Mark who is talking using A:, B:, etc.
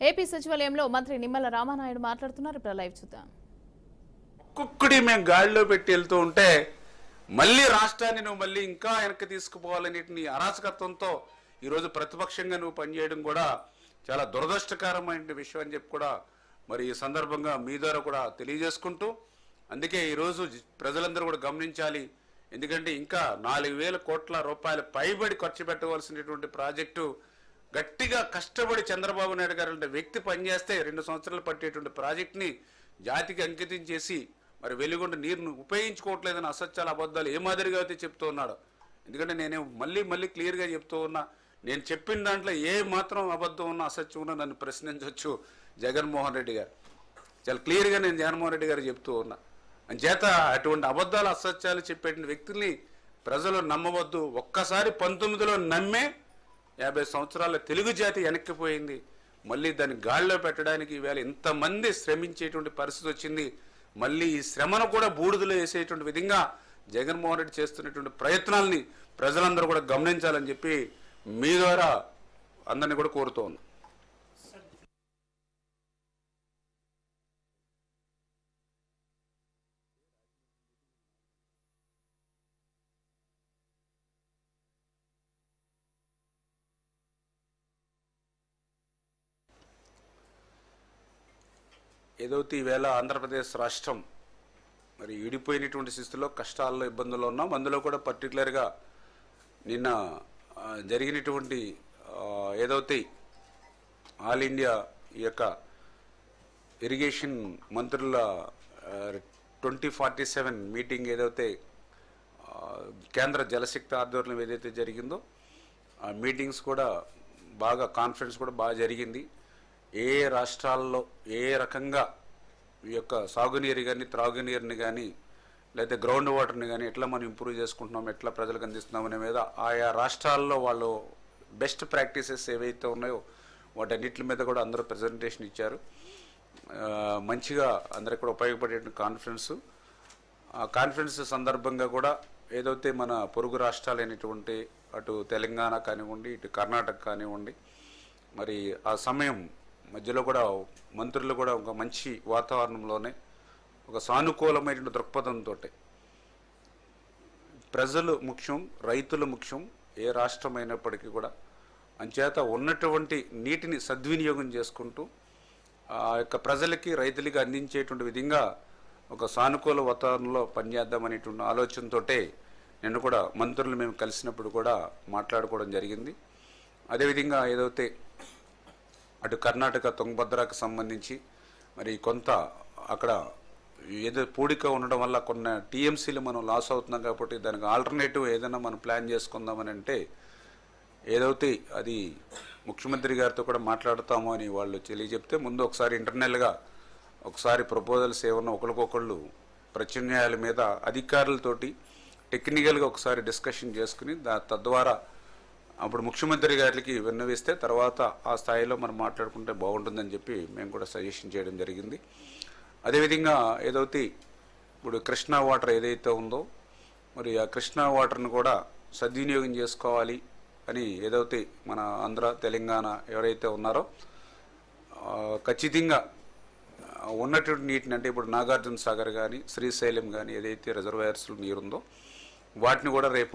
A: AP సచివాలయంలో మంత్రి నిమ్మల రామానాయుడు మాట్లాడుతున్నారు. ఇప్పుడు లైవ్ చూద్దాం.
B: ఒక్కొక్కటి మేము గాడిలో పెట్టి వెళ్తూ ఉంటే మళ్ళీ రాష్ట్రాన్ని నువ్వు మళ్ళీ ఇంకా వెనక్కి తీసుకుపోవాలనే నీ అరాచకత్వంతో ఈరోజు ప్రతిపక్షంగా నువ్వు పనిచేయడం కూడా చాలా దురదృష్టకరమైన విషయం అని చెప్పి కూడా మరి ఈ సందర్భంగా మీ ద్వారా కూడా తెలియజేసుకుంటూ, అందుకే ఈరోజు ప్రజలందరూ కూడా గమనించాలి. ఎందుకంటే ఇంకా 4,000 కోట్ల రూపాయలు పైబడి ఖర్చు పెట్టవలసినటువంటి ప్రాజెక్టు గట్టిగా కష్టపడి చంద్రబాబు నాయుడు గారు అంటే వ్యక్తి పనిచేస్తే 2 సంవత్సరాలు పట్టేటువంటి ప్రాజెక్టుని జాతికి అంకితం చేసి మరి వెలుగొండ నీరును ఉపయోగించుకోవట్లేదని అసత్యాల అబద్ధాలు ఏ మాదిరిగా అయితే చెప్తూ ఉన్నాడు. ఎందుకంటే నేను మళ్ళీ క్లియర్గా చెప్తూ ఉన్నా, నేను చెప్పిన దాంట్లో ఏ మాత్రం అబద్ధం ఉన్నా అసత్యం ఉన్నా నన్ను ప్రశ్నించవచ్చు జగన్మోహన్ రెడ్డి గారు. చాలా క్లియర్గా నేను జగన్మోహన్ రెడ్డి గారు చెప్తూ ఉన్నా. అంచేత అటువంటి అబద్ధాలు అసత్యాలు చెప్పే వ్యక్తుల్ని ప్రజలు నమ్మవద్దు. ఒక్కసారి 19లో నమ్మే 50 సంవత్సరాల తెలుగు జాతి వెనక్కిపోయింది. మళ్ళీ దాన్ని గాడిలో పెట్టడానికి ఈవేళ ఇంతమంది శ్రమించేటువంటి పరిస్థితి వచ్చింది. మళ్ళీ ఈ శ్రమను కూడా బూడిదలో వేసేటువంటి విధంగా జగన్మోహన్ రెడ్డి చేస్తున్నటువంటి ప్రయత్నాలని ప్రజలందరూ కూడా గమనించాలని చెప్పి మీ ద్వారా అందరినీ కూడా కోరుతూ ఉన్నాం. ఏదైతే ఈవేళ ఆంధ్రప్రదేశ్ రాష్ట్రం మరి ఈడిపోయినటువంటి స్థితిలో కష్టాల్లో ఇబ్బందుల్లో ఉన్నాం. అందులో కూడా పర్టికులర్గా నిన్న జరిగినటువంటి ఏదైతే ఆల్ ఇండియా ఈ యొక్క ఇరిగేషన్ మంత్రుల 2047 మీటింగ్ ఏదైతే కేంద్ర జలశక్తి ఆధ్వర్యంలో ఏదైతే జరిగిందో ఆ మీటింగ్స్ కూడా బాగా కాన్ఫరెన్స్ కూడా బాగా జరిగింది. ఏ రాష్ట్రాల్లో ఏ రకంగా ఈ యొక్క సాగునీరు కానీ త్రాగునీరుని కానీ లేదా గ్రౌండ్ వాటర్ని కానీ ఎట్లా మనం ఇంప్రూవ్ చేసుకుంటున్నాం, ఎట్లా ప్రజలకు అందిస్తున్నాం అనే మీద ఆయా రాష్ట్రాల్లో వాళ్ళు బెస్ట్ ప్రాక్టీసెస్ ఏవైతే ఉన్నాయో వాటన్నిటి మీద కూడా అందరూ ప్రజెంటేషన్ ఇచ్చారు. మంచిగా అందరికి కూడా ఉపయోగపడే కాన్ఫరెన్సు. ఆ కాన్ఫరెన్స్ సందర్భంగా కూడా ఏదైతే మన పొరుగు రాష్ట్రాలైనటువంటి అటు తెలంగాణ కానివ్వండి, ఇటు కర్ణాటక కానివ్వండి, మరి ఆ సమయం మధ్యలో కూడా మంత్రులు కూడా ఒక మంచి వాతావరణంలోనే ఒక సానుకూలమైన దృక్పథంతో ప్రజలు ముఖ్యం, రైతులు ముఖ్యం ఏ రాష్ట్రం అయినప్పటికీ కూడా, అంచేత ఉన్నటువంటి నీటిని సద్వినియోగం చేసుకుంటూ ఆ యొక్క ప్రజలకి రైతులకి అందించేటువంటి విధంగా ఒక సానుకూల వాతావరణంలో పనిచేద్దామనేటువంటి ఆలోచనతో నిన్న కూడా మంత్రులు మేము కలిసినప్పుడు కూడా మాట్లాడుకోవడం జరిగింది. అదేవిధంగా ఏదైతే అటు కర్ణాటక తుంగభద్రకు సంబంధించి మరి కొంత అక్కడ ఏదో పూడిక ఉండడం వల్ల కొన్ని టీఎంసీలు మనం లాస్ అవుతున్నాం కాబట్టి దానికి ఆల్టర్నేటివ్ ఏదైనా మనం ప్లాన్ చేసుకుందామని అంటే ఏదైతే అది ముఖ్యమంత్రి గారితో కూడా మాట్లాడతాము అని వాళ్ళు తెలియజెప్తే ముందు ఒకసారి ఇంటర్నల్గా ఒకసారి ప్రపోజల్స్ ఏమన్నా ఒకరికొకళ్ళు ప్రత్యామ్నాయాల మీద అధికారులతోటి టెక్నికల్గా ఒకసారి డిస్కషన్ చేసుకుని తద్వారా అప్పుడు ముఖ్యమంత్రి గారికి విన్నవిస్తే తర్వాత ఆ స్థాయిలో మనం మాట్లాడుకుంటే బాగుంటుందని చెప్పి మేము కూడా సజెషన్ చేయడం జరిగింది. అదేవిధంగా ఏదైతే ఇప్పుడు కృష్ణా వాటర్ ఏదైతే ఉందో మరి ఆ కృష్ణా వాటర్ను కూడా సద్వినియోగం చేసుకోవాలి అని ఏదైతే మన ఆంధ్ర తెలంగాణ ఎవరైతే ఉన్నారో ఖచ్చితంగా ఉన్నటువంటి నీటిని అంటే ఇప్పుడు నాగార్జున సాగర్ కానీ శ్రీశైలం కానీ ఏదైతే రిజర్వాయర్స్లో నీరుందో వాటిని కూడా రేపు